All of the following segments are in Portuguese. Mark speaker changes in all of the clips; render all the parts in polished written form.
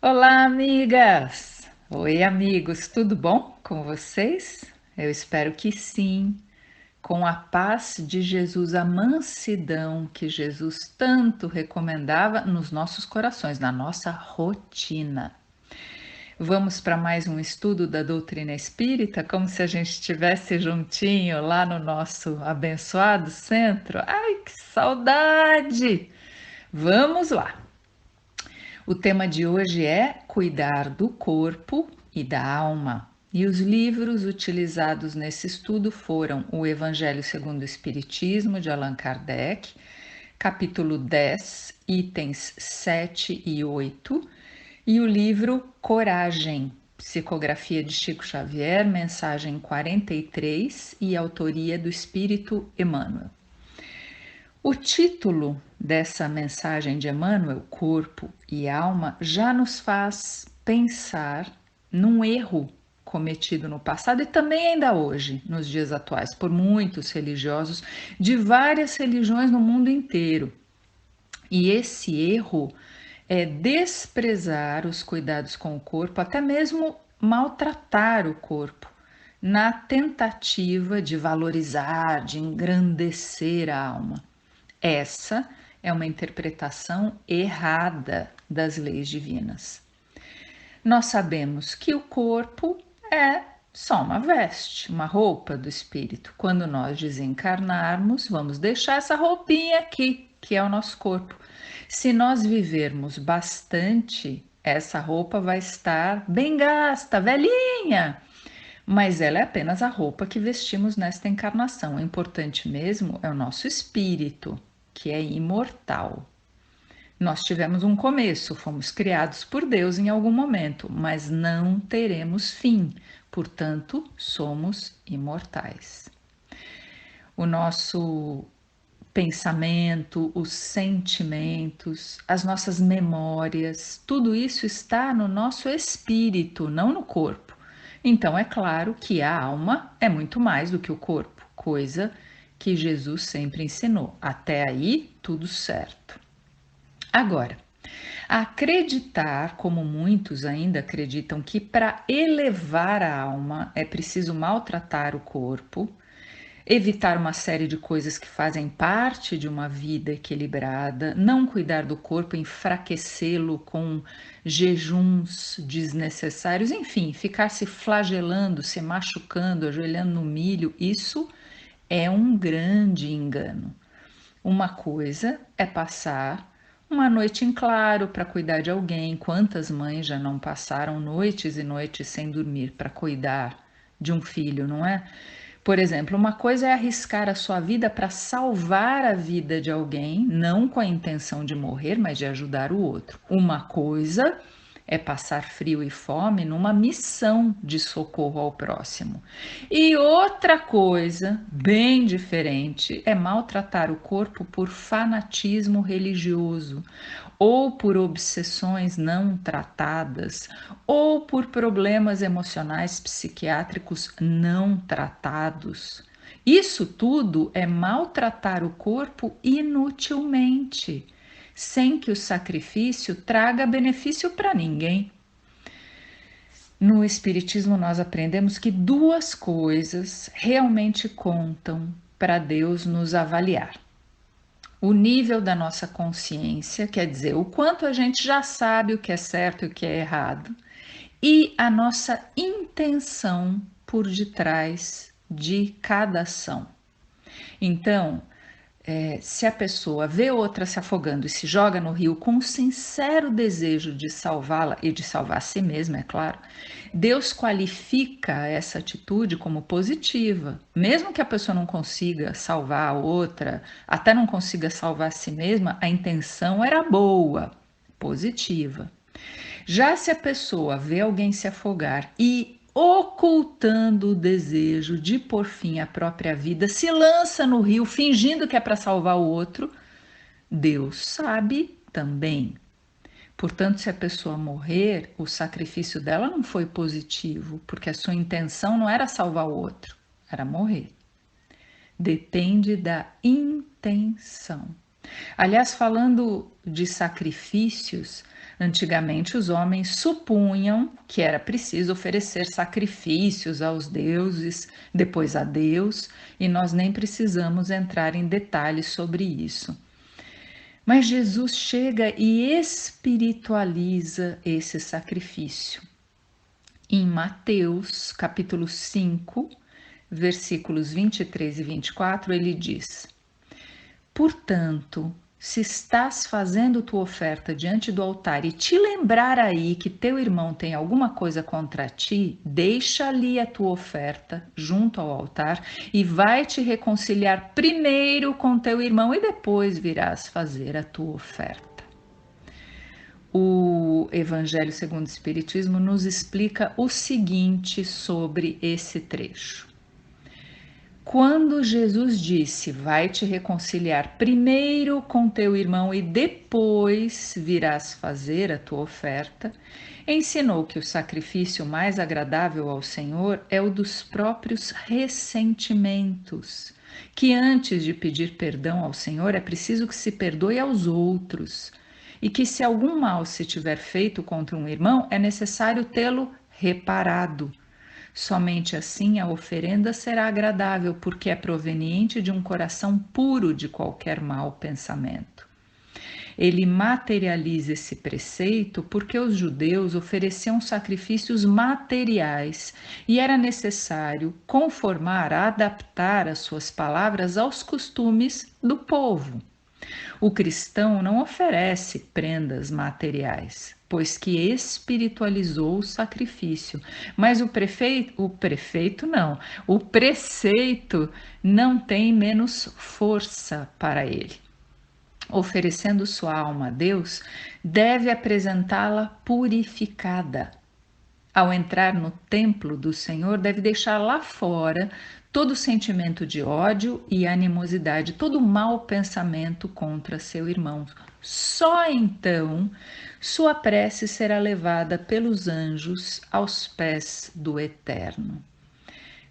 Speaker 1: Olá, amigas! Oi, amigos, tudo bom com vocês? Eu espero que sim, com a paz de Jesus, a mansidão que Jesus tanto recomendava nos nossos corações, na nossa rotina. Vamos para mais um estudo da doutrina espírita, como se a gente estivesse juntinho lá no nosso abençoado centro. Ai, que saudade! Vamos lá! O tema de hoje é cuidar do corpo e da alma. E os livros utilizados nesse estudo foram o Evangelho segundo o Espiritismo, de Allan Kardec, capítulo 10, itens 7 e 8, e o livro Coragem, psicografia de Chico Xavier, mensagem 43 e autoria do Espírito Emmanuel. O título dessa mensagem de Emmanuel, Corpo e Alma, já nos faz pensar num erro cometido no passado e também ainda hoje, nos dias atuais, por muitos religiosos de várias religiões no mundo inteiro. E esse erro é desprezar os cuidados com o corpo, até mesmo maltratar o corpo, na tentativa de valorizar, de engrandecer a alma. Essa é uma interpretação errada das leis divinas. Nós sabemos que o corpo é só uma veste, uma roupa do espírito. Quando nós desencarnarmos, vamos deixar essa roupinha aqui, que é o nosso corpo. Se nós vivermos bastante, essa roupa vai estar bem gasta, velhinha, mas ela é apenas a roupa que vestimos nesta encarnação. O importante mesmo é o nosso espírito, que é imortal. Nós tivemos um começo, fomos criados por Deus em algum momento, mas não teremos fim, portanto, somos imortais. O nosso pensamento, os sentimentos, as nossas memórias, tudo isso está no nosso espírito, não no corpo. Então é claro que a alma é muito mais do que o corpo, coisa que Jesus sempre ensinou. Até aí, tudo certo. Agora, acreditar, como muitos ainda acreditam, que para elevar a alma é preciso maltratar o corpo, evitar uma série de coisas que fazem parte de uma vida equilibrada, não cuidar do corpo, enfraquecê-lo com jejuns desnecessários, enfim, ficar se flagelando, se machucando, ajoelhando no milho, isso é um grande engano. Uma coisa é passar uma noite em claro para cuidar de alguém. Quantas mães já não passaram noites e noites sem dormir para cuidar de um filho, não é? Por exemplo, uma coisa é arriscar a sua vida para salvar a vida de alguém, não com a intenção de morrer, mas de ajudar o outro. Uma coisa é passar frio e fome numa missão de socorro ao próximo. E outra coisa, bem diferente, é maltratar o corpo por fanatismo religioso, ou por obsessões não tratadas, ou por problemas emocionais psiquiátricos não tratados. Isso tudo é maltratar o corpo inutilmente, sem que o sacrifício traga benefício para ninguém. No Espiritismo, nós aprendemos que duas coisas realmente contam para Deus nos avaliar: o nível da nossa consciência, quer dizer, o quanto a gente já sabe o que é certo e o que é errado, e a nossa intenção por detrás de cada ação. Então, se a pessoa vê outra se afogando e se joga no rio com um sincero desejo de salvá-la e de salvar a si mesma, é claro, Deus qualifica essa atitude como positiva. Mesmo que a pessoa não consiga salvar a outra, até não consiga salvar a si mesma, a intenção era boa, positiva. Já se a pessoa vê alguém se afogar e, ocultando o desejo de por fim a própria vida, se lança no rio fingindo que é para salvar o outro, Deus sabe também. Portanto, se a pessoa morrer, o sacrifício dela não foi positivo, porque a sua intenção não era salvar o outro, era morrer. Depende da intenção. Aliás, falando de sacrifícios, Antigamente, os homens supunham que era preciso oferecer sacrifícios aos deuses, depois a Deus, e nós nem precisamos entrar em detalhes sobre isso. Mas Jesus chega e espiritualiza esse sacrifício. Em Mateus, capítulo 5, versículos 23 e 24, ele diz: Portanto, se estás fazendo tua oferta diante do altar e te lembrar aí que teu irmão tem alguma coisa contra ti, deixa ali a tua oferta junto ao altar e vai te reconciliar primeiro com teu irmão e depois virás fazer a tua oferta. O Evangelho segundo o Espiritismo nos explica o seguinte sobre esse trecho. Quando Jesus disse, vai te reconciliar primeiro com teu irmão e depois virás fazer a tua oferta, ensinou que o sacrifício mais agradável ao Senhor é o dos próprios ressentimentos, que antes de pedir perdão ao Senhor é preciso que se perdoe aos outros, e que se algum mal se tiver feito contra um irmão, é necessário tê-lo reparado. Somente assim a oferenda será agradável, porque é proveniente de um coração puro de qualquer mau pensamento. Ele materializa esse preceito porque os judeus ofereciam sacrifícios materiais e era necessário conformar, adaptar as suas palavras aos costumes do povo. O cristão não oferece prendas materiais, pois que espiritualizou o sacrifício, mas o preceito não tem menos força para ele. Oferecendo sua alma a Deus, deve apresentá-la purificada. Ao entrar no templo do Senhor, deve deixar lá fora todo sentimento de ódio e animosidade, todo mau pensamento contra seu irmão. Só então sua prece será levada pelos anjos aos pés do Eterno.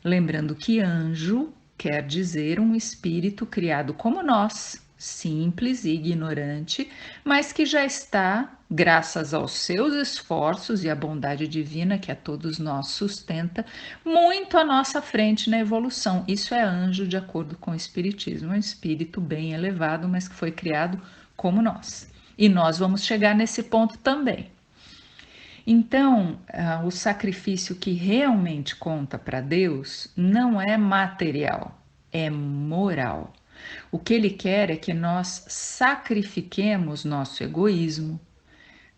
Speaker 1: Lembrando que anjo quer dizer um espírito criado como nós, simples e ignorante, mas que já está, graças aos seus esforços e à bondade divina que a todos nós sustenta, muito à nossa frente na evolução. Isso é anjo de acordo com o Espiritismo, um espírito bem elevado, mas que foi criado como nós. E nós vamos chegar nesse ponto também. Então, o sacrifício que realmente conta para Deus não é material, é moral. O que ele quer é que nós sacrifiquemos nosso egoísmo,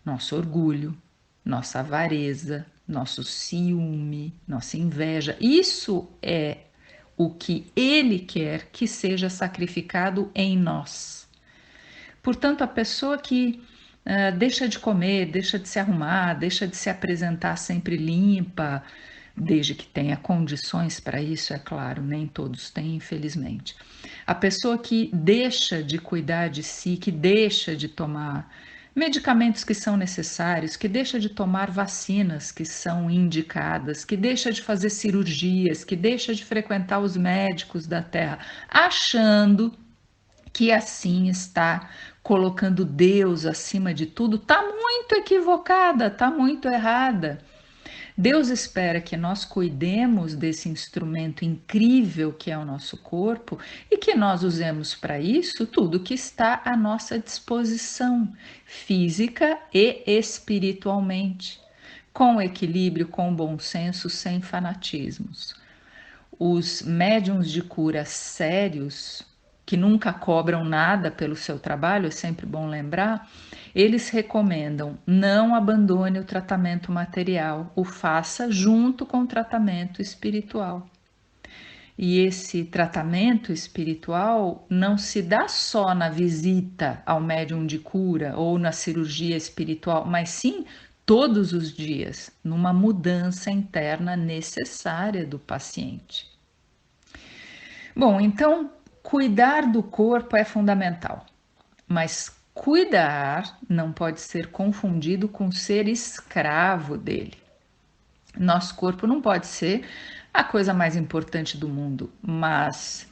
Speaker 1: nosso orgulho, nossa avareza, nosso ciúme, nossa inveja. Isso é o que ele quer que seja sacrificado em nós. Portanto, a pessoa que deixa de comer, deixa de se arrumar, deixa de se apresentar sempre limpa, desde que tenha condições para isso, é claro, nem todos têm, infelizmente. A pessoa que deixa de cuidar de si, que deixa de tomar medicamentos que são necessários, que deixa de tomar vacinas que são indicadas, que deixa de fazer cirurgias, que deixa de frequentar os médicos da terra, achando que assim está colocando Deus acima de tudo, está muito equivocada, está muito errada. Deus espera que nós cuidemos desse instrumento incrível que é o nosso corpo e que nós usemos para isso tudo que está à nossa disposição, física e espiritualmente, com equilíbrio, com bom senso, sem fanatismos. Os médiuns de cura sérios, que nunca cobram nada pelo seu trabalho, é sempre bom lembrar, eles recomendam não abandone o tratamento material, o faça junto com o tratamento espiritual. E esse tratamento espiritual não se dá só na visita ao médium de cura ou na cirurgia espiritual, mas sim todos os dias, numa mudança interna necessária do paciente. Bom, então, cuidar do corpo é fundamental, mas cuidar não pode ser confundido com ser escravo dele. Nosso corpo não pode ser a coisa mais importante do mundo, mas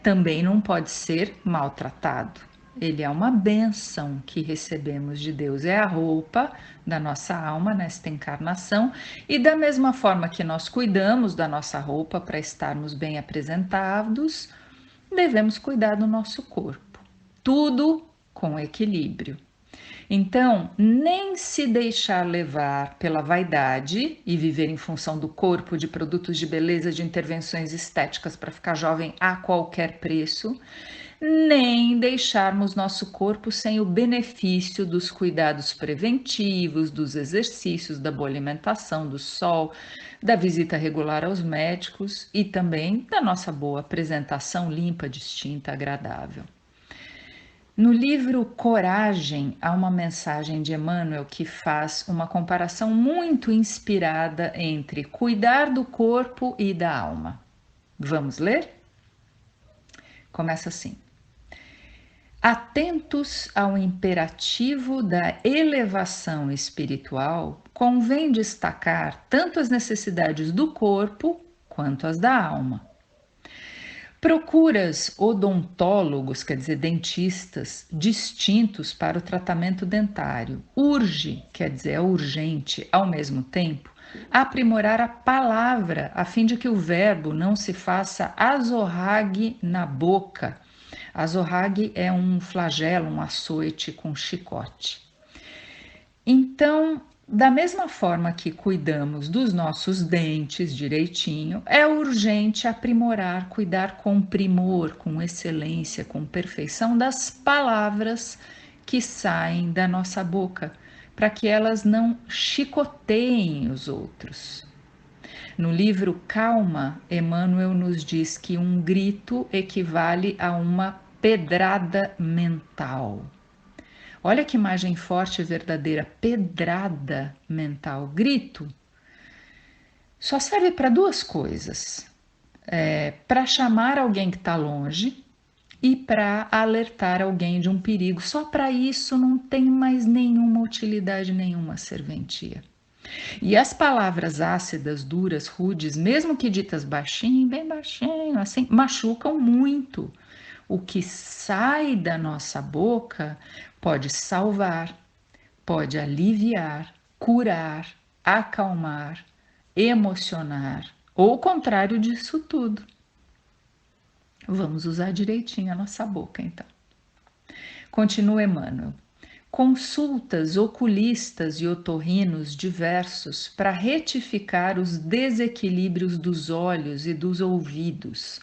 Speaker 1: também não pode ser maltratado. ele é uma bênção que recebemos de Deus, é a roupa da nossa alma nesta encarnação, e da mesma forma que nós cuidamos da nossa roupa para estarmos bem apresentados, devemos cuidar do nosso corpo. Tudo com equilíbrio. Então, nem se deixar levar pela vaidade e viver em função do corpo, de produtos de beleza, de intervenções estéticas para ficar jovem a qualquer preço, nem deixarmos nosso corpo sem o benefício dos cuidados preventivos, dos exercícios, da boa alimentação, do sol, da visita regular aos médicos e também da nossa boa apresentação limpa, distinta, agradável. No livro Coragem, há uma mensagem de Emmanuel que faz uma comparação muito inspirada entre cuidar do corpo e da alma. Vamos ler? Começa assim. Atentos ao imperativo da elevação espiritual, convém destacar tanto as necessidades do corpo quanto as da alma. Procuras odontólogos, quer dizer, dentistas, distintos para o tratamento dentário. Urge, quer dizer, é urgente, ao mesmo tempo, aprimorar a palavra, a fim de que o verbo não se faça azorrague na boca. Azorrague é um flagelo, um açoite com chicote. Então, da mesma forma que cuidamos dos nossos dentes direitinho, é urgente aprimorar, cuidar com primor, com excelência, com perfeição das palavras que saem da nossa boca, para que elas não chicoteiem os outros. No livro Calma, Emmanuel nos diz que um grito equivale a uma pedrada mental. Olha que imagem forte e verdadeira, pedrada mental. Grito só serve para duas coisas: para chamar alguém que está longe e para alertar alguém de um perigo. Só para isso não tem mais nenhuma utilidade, nenhuma serventia. E as palavras ácidas, duras, rudes, mesmo que ditas baixinho, bem baixinho, assim, machucam muito. O que sai da nossa boca pode salvar, pode aliviar, curar, acalmar, emocionar, ou o contrário disso tudo. Vamos usar direitinho a nossa boca, então. Continua Emmanuel. Consultas oculistas e otorrinos diversos para retificar os desequilíbrios dos olhos e dos ouvidos.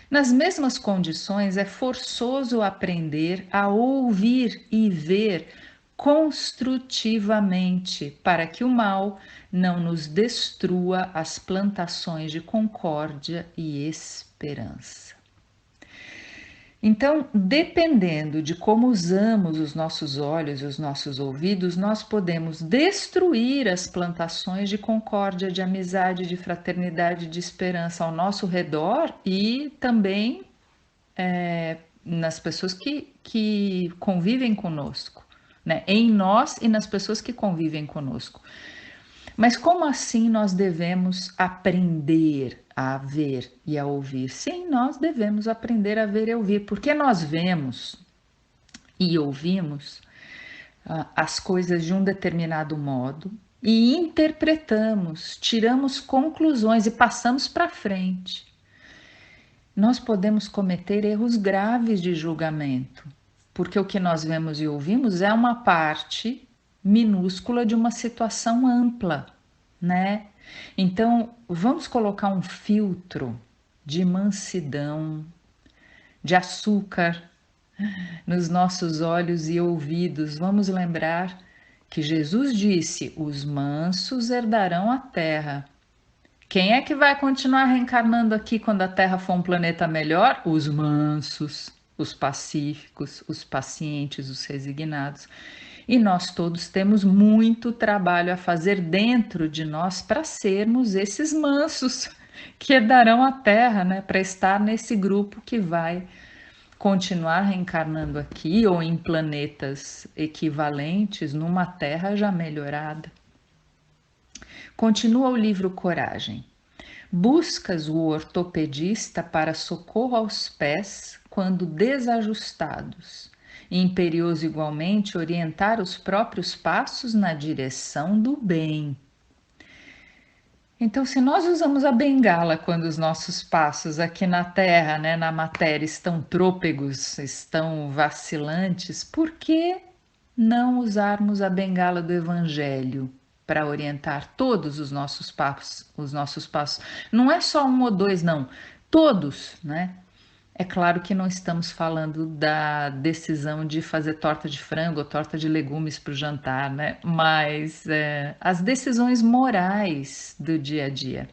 Speaker 1: Nas mesmas condições, é forçoso aprender a ouvir e ver construtivamente, para que o mal não nos destrua as plantações de concórdia e esperança. Então, dependendo de como usamos os nossos olhos e os nossos ouvidos, nós podemos destruir as plantações de concórdia, de amizade, de fraternidade, de esperança ao nosso redor e também nas pessoas que convivem conosco, né? Em nós e nas pessoas que convivem conosco. Mas como assim nós devemos aprender a ver e a ouvir? Sim, nós devemos aprender a ver e ouvir, porque nós vemos e ouvimos as coisas de um determinado modo e interpretamos, tiramos conclusões e passamos para frente. Nós podemos cometer erros graves de julgamento, porque o que nós vemos e ouvimos é uma parte minúscula de uma situação ampla, né? Então, vamos colocar um filtro de mansidão, de açúcar nos nossos olhos e ouvidos. Vamos lembrar que Jesus disse: os mansos herdarão a terra. Quem é que vai continuar reencarnando aqui quando a Terra for um planeta melhor? Os mansos, os pacíficos, os pacientes, os resignados. E nós todos temos muito trabalho a fazer dentro de nós para sermos esses mansos que herdarão a Terra, né? Para estar nesse grupo que vai continuar reencarnando aqui ou em planetas equivalentes numa Terra já melhorada. Continua o livro Coragem. Buscas o ortopedista para socorro aos pés quando desajustados Imperioso igualmente orientar os próprios passos na direção do bem. Então, se nós usamos a bengala quando os nossos passos aqui na Terra, né, na matéria, estão trôpegos, estão vacilantes, por que não usarmos a bengala do Evangelho para orientar todos os nossos passos, os nossos passos? Não é só um ou dois, não, todos, né? É claro que não estamos falando da decisão de fazer torta de frango ou torta de legumes para o jantar, né? Mas as decisões morais do dia a dia.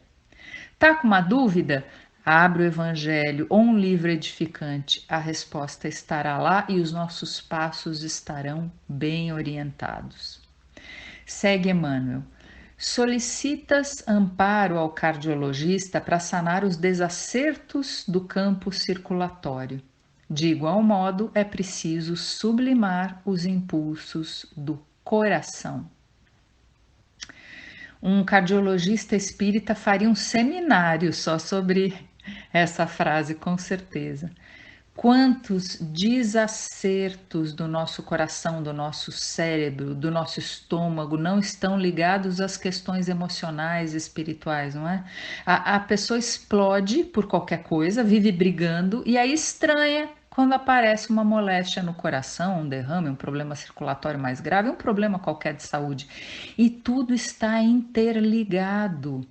Speaker 1: Tá com uma dúvida? Abre o Evangelho ou um livro edificante. A resposta estará lá e os nossos passos estarão bem orientados. Segue Emmanuel. Solicitas amparo ao cardiologista para sanar os desacertos do campo circulatório. De igual modo, é preciso sublimar os impulsos do coração. Um cardiologista espírita faria um seminário só sobre essa frase, com certeza. Quantos desacertos do nosso coração, do nosso cérebro, do nosso estômago não estão ligados às questões emocionais, espirituais, não é? A pessoa explode por qualquer coisa, vive brigando e aí estranha quando aparece uma moléstia no coração, um derrame, um problema circulatório mais grave, um problema qualquer de saúde. E tudo está interligado.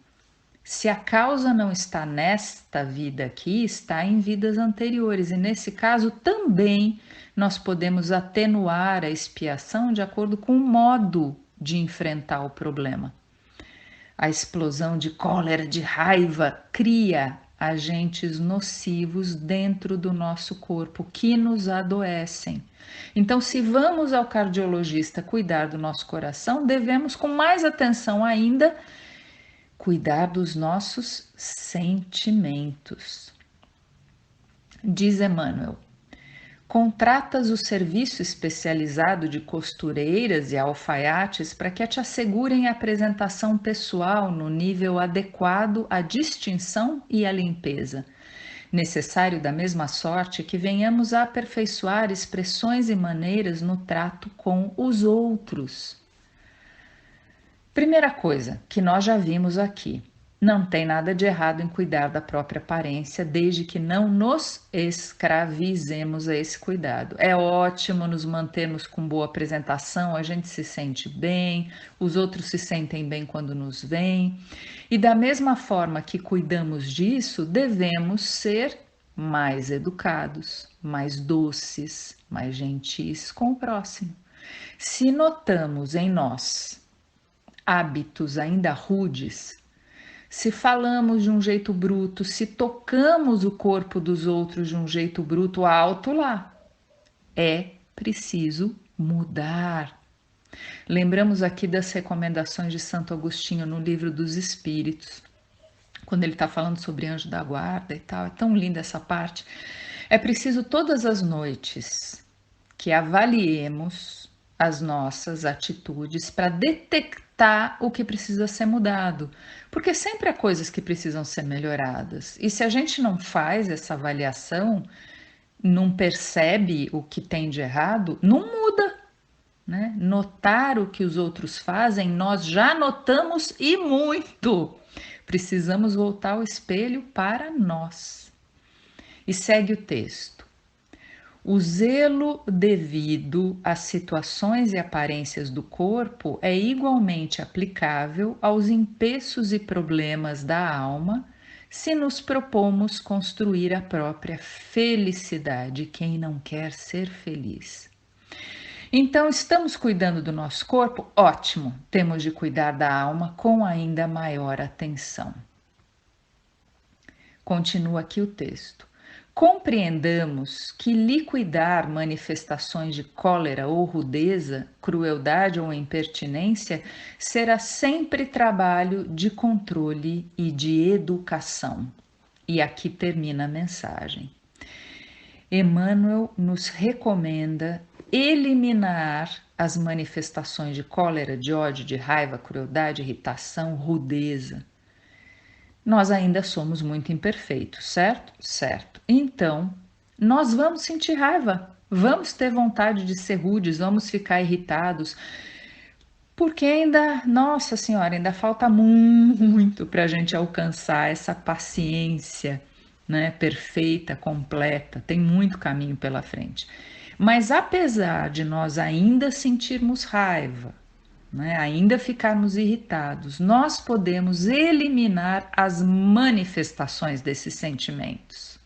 Speaker 1: Se a causa não está nesta vida aqui, está em vidas anteriores. E nesse caso também nós podemos atenuar a expiação de acordo com o modo de enfrentar o problema. A explosão de cólera, de raiva, cria agentes nocivos dentro do nosso corpo que nos adoecem. Então, se vamos ao cardiologista cuidar do nosso coração, devemos, com mais atenção ainda, cuidar dos nossos sentimentos. Diz Emmanuel: contratas o serviço especializado de costureiras e alfaiates para que te assegurem a apresentação pessoal no nível adequado à distinção e à limpeza. Necessário da mesma sorte que venhamos a aperfeiçoar expressões e maneiras no trato com os outros. Primeira coisa que nós já vimos aqui, não tem nada de errado em cuidar da própria aparência, desde que não nos escravizemos a esse cuidado. É ótimo nos mantermos com boa apresentação, a gente se sente bem, os outros se sentem bem quando nos veem. E da mesma forma que cuidamos disso, devemos ser mais educados, mais doces, mais gentis com o próximo. Se notamos em nós hábitos ainda rudes, se falamos de um jeito bruto, se tocamos o corpo dos outros de um jeito bruto, alto lá, é preciso mudar. Lembramos aqui das recomendações de Santo Agostinho no Livro dos Espíritos, quando ele está falando sobre anjo da guarda e tal. É tão linda essa parte. É preciso todas as noites que avaliemos as nossas atitudes para detectar o que precisa ser mudado, porque sempre há coisas que precisam ser melhoradas. E se a gente não faz essa avaliação, não percebe o que tem de errado, não muda, né? Notar o que os outros fazem, nós já notamos e muito. Precisamos voltar ao espelho para nós. E segue o texto. O zelo devido às situações e aparências do corpo é igualmente aplicável aos empeços e problemas da alma, se nos propomos construir a própria felicidade. Quem não quer ser feliz? Então, estamos cuidando do nosso corpo? Ótimo! Temos de cuidar da alma com ainda maior atenção. Continua aqui o texto. Compreendamos que liquidar manifestações de cólera ou rudeza, crueldade ou impertinência será sempre trabalho de controle e de educação. E aqui termina a mensagem. Emmanuel nos recomenda eliminar as manifestações de cólera, de ódio, de raiva, crueldade, irritação, rudeza. Nós ainda somos muito imperfeitos, certo? Certo. Então, nós vamos sentir raiva. Vamos ter vontade de ser rudes, vamos ficar irritados, porque ainda, nossa senhora, ainda falta muito para a gente alcançar essa paciência, né, perfeita, completa. Tem muito caminho pela frente. Mas apesar de nós ainda sentirmos raiva, né, ainda ficarmos irritados, nós podemos eliminar as manifestações desses sentimentos.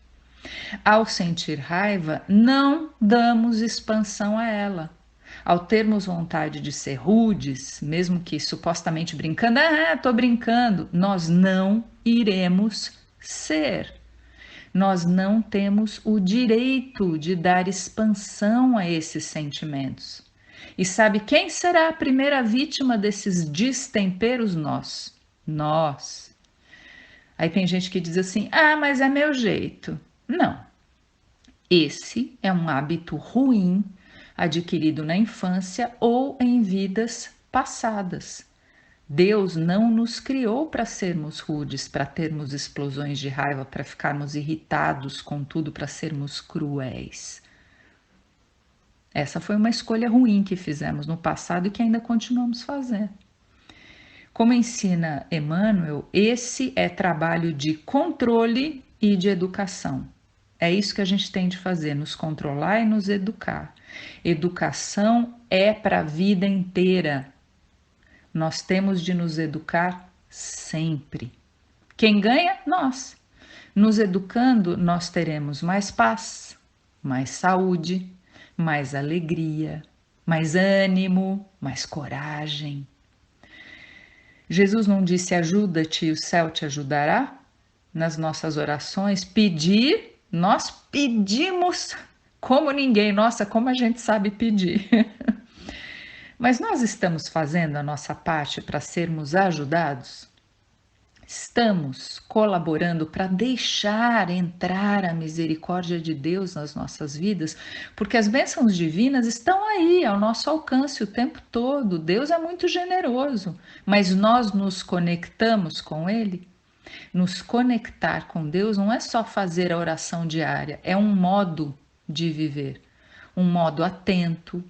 Speaker 1: Ao sentir raiva, não damos expansão a ela. Ao termos vontade de ser rudes, mesmo que supostamente brincando, tô brincando, nós não iremos ser. Nós não temos o direito de dar expansão a esses sentimentos. E sabe quem será a primeira vítima desses destemperos? Nós. Nós. Aí tem gente que diz assim: mas é meu jeito. Não. Esse é um hábito ruim adquirido na infância ou em vidas passadas. Deus não nos criou para sermos rudes, para termos explosões de raiva, para ficarmos irritados com tudo, para sermos cruéis. Essa foi uma escolha ruim que fizemos no passado e que ainda continuamos fazendo. Como ensina Emmanuel, esse é trabalho de controle e de educação. É isso que a gente tem de fazer, nos controlar e nos educar. Educação é para a vida inteira. Nós temos de nos educar sempre. Quem ganha? Nós. Nos educando, nós teremos mais paz, mais saúde, mais alegria, mais ânimo, mais coragem. Jesus não disse: ajuda-te e o céu te ajudará? Nas nossas orações, pedir, nós pedimos como ninguém. Nossa, como a gente sabe pedir. Mas nós estamos fazendo a nossa parte para sermos ajudados? Estamos colaborando para deixar entrar a misericórdia de Deus nas nossas vidas, porque as bênçãos divinas estão aí ao nosso alcance o tempo todo. Deus é muito generoso, mas nós nos conectamos com Ele. Nos conectar com Deus não é só fazer a oração diária, é um modo de viver, um modo atento,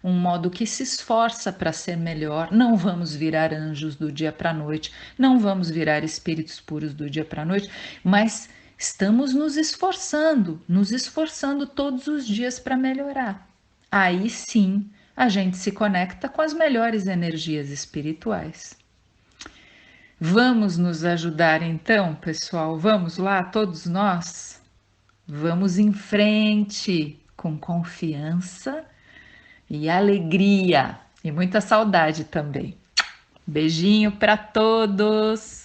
Speaker 1: um modo que se esforça para ser melhor. Não vamos virar anjos do dia para a noite, não vamos virar espíritos puros do dia para a noite, mas estamos nos esforçando todos os dias para melhorar. Aí sim, a gente se conecta com as melhores energias espirituais. Vamos nos ajudar então, pessoal? Vamos lá, todos nós? Vamos em frente com confiança e alegria e muita saudade também. Beijinho para todos!